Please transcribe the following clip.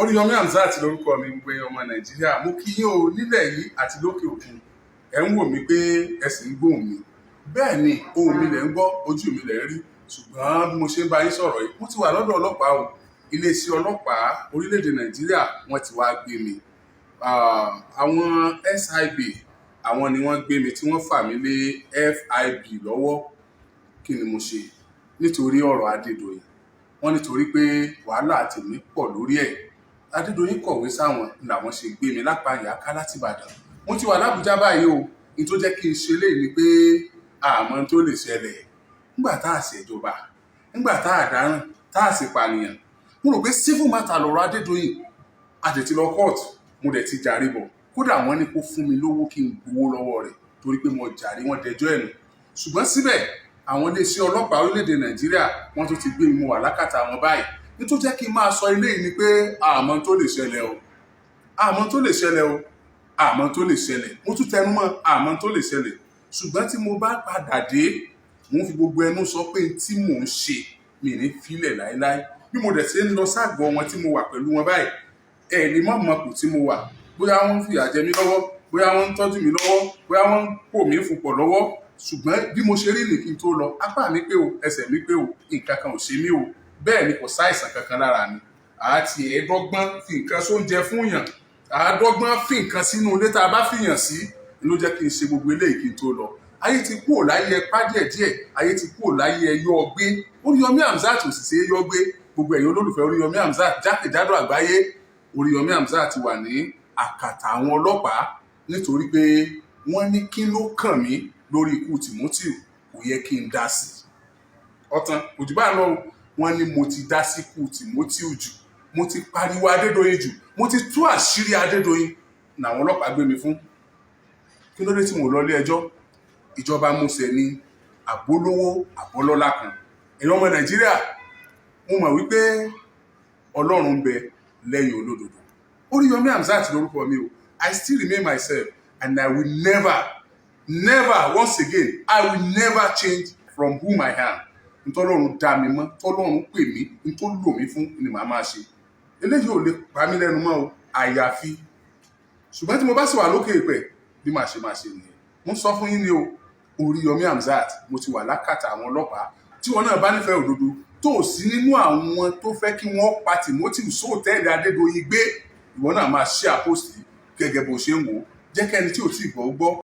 Oriyomi Hamzat lórúkọ mi gbé ọmọ Nàìjíríà mo kí yín o nílẹ̀ yìí àti lókè òkun ẹ ń wò mí pé ẹ sì ń gbóhùn mi bẹ́ẹ̀ ni ohùn mi lẹ̀ ń gbọ́ ojú mi lẹ̀ ń rí ṣùgbọ́n bí mo ṣe ń bá yín sọ̀rọ̀ yìí mo ti wà lọ́dọ̀ ọlọ́pàá o iléeṣẹ́ ọlọ́pàá orílẹ̀-èdè Nàìjíríà wọ́n ti wá gbé mi àwọn SIB àwọn ni wọ́n gbé mi tí wọ́n fà mí lé FIB lọ́wọ́ kí ni mo ṣe nítorí ọ̀rọ̀ Adédoyin wọ́n nítorí pé wàhálà tèmi pọ̀ lórí ẹ̀ Adédoyin kọ̀wé sáwọn làwọn ṣe gbé mi lápá ìyáká láti Ìbàdàn mo ti wà l'Ábùjá báyìí o ní tó jẹ́ kí n ṣe léyìí ni pé àmọ́ tó lè ṣẹlẹ̀ nígbà tá a ṣèjọba nígbà tá a dáràn tá a sì pànìyàn mo rò pé civil matter lọ́rọ̀ Adédoyin àtẹ̀tí lọ court mo dẹ̀ ti jàre bọ̀ kódà wọ́n ní kó fún mi lówó kí n gbowó lọ́wọ́ rẹ̀ torí pé mo jàre wọ́n dẹjọ́ ẹ̀ nù ṣùgbọ́n síbẹ̀ àwọn iléeṣẹ́ ọlọ́pàá orílẹ̀-èdè Nàìjíríà wọ́n tún ti gbé mi wà lákàtà wọn báyìí ní tó jẹ́ kí n máa sọ eléyìí ni pé àmọ́ tó lè ṣẹlẹ̀ o àmọ́ tó lè ṣẹlẹ̀ o àmọ́ tó lè ṣẹlẹ̀ mo tún tẹnu mọ́ àmọ́ tó lè ṣẹlẹ̀ ṣùgbọ́n tí mo bá padà dé mo ń fi gbogbo ẹnu sọ pé tí mò ń ṣe mi ní filẹ̀ láéláé bí mo dẹ̀ ṣe ń lọ ságọ́ wọn tí mo wà pẹ̀lú wọn báyìí ẹ̀ ní mọ̀ kù tí mo wà bóyá wọ́n ń fìyà jẹ mí lọ́wọ́ bóyá wọ́n ń tọ́jú mi lọ́wọ́ bóyá wọ́n ń pò mí fún pọ̀ lọ́wọ́ ṣùgbọ́n bí mo ṣe rí ní kí n tó lọ apá mi pé o ẹsẹ̀ mi pé o nǹkan kan ò ṣe mí o bẹ́ẹ̀ ni kò sáìsàn kankan lára mi àti ẹ̀ẹ́dọ́gbọ́n fi nǹkan sóúnjẹ fún yàn àádọ́gbọ́n fi nǹkan sínú ilé tá a bá fìyàn sí ló jẹ́ kí n ṣe gbogbo eléyìí kí n tó lọ ayé ti kúrò láyé ẹpá díẹ̀díẹ̀ ayé ti kúrò láyé ẹyọ ọgbé Oriyomi Hamzat ò sì ṣe é yọ gbé gbogbo ẹ̀yin olólùfẹ́ Oriyomi Hamzat jákèjádò àgbáyé Oriyomi Hamzat ti wà ní àkàtà àwọn ọlọ́pàá nítorí pé wọ́n ní kí ló kàn mí lórí ikú Timothy kò yẹ kí n dá sí ọ̀tàn òjò bá lọ wọ́n ní mo ti dá sí ikú Timothy jù mo ti pariwo Adédoyin jù mo ti tú àṣírí Adédoyin làwọn ọlọ́pàá gbé mi fún kí ló dé tí mo lọ ilé ẹjọ́ ìjọba Mósè ní àbólówó àbọ́lọ́lá kan èèyàn ọmọ Nàìjíríà mo mọ̀ wípé Ọlọ́run ń bẹ lẹ́yìn olódodo Oriyomi Hamzat lórúkọ mi o I still remain myself and I will never once again I will never change from whom I am ntọ́lọ́run dá mi mọ́ tọ́lọ́run pè mí ntó lò mí fún ni màá máa ṣe eléyìí ò lè pa mí lẹ́nu mọ́ o àyàfi ṣùgbọ́n tí mo bá sì wà lókè ìpẹ́ bí màá ṣe nìyẹn mo sọ fún yín ni o Oriyomi Hamzat mo ti wà lákàtà àwọn ọlọ́pàá tí wọn náà bá nífẹ̀ẹ́ òdodo tó sí nínú àwọn tó fẹ́ kí wọ́n pa Timothy sóòtẹ́ẹ̀lì Adédoyin gbé ìwọ náà máa ṣe àpòsí gẹ́gẹ́ bó ṣe ń wò jẹ́ kẹ́ni tí ò tí ì gbọ́ gbọ́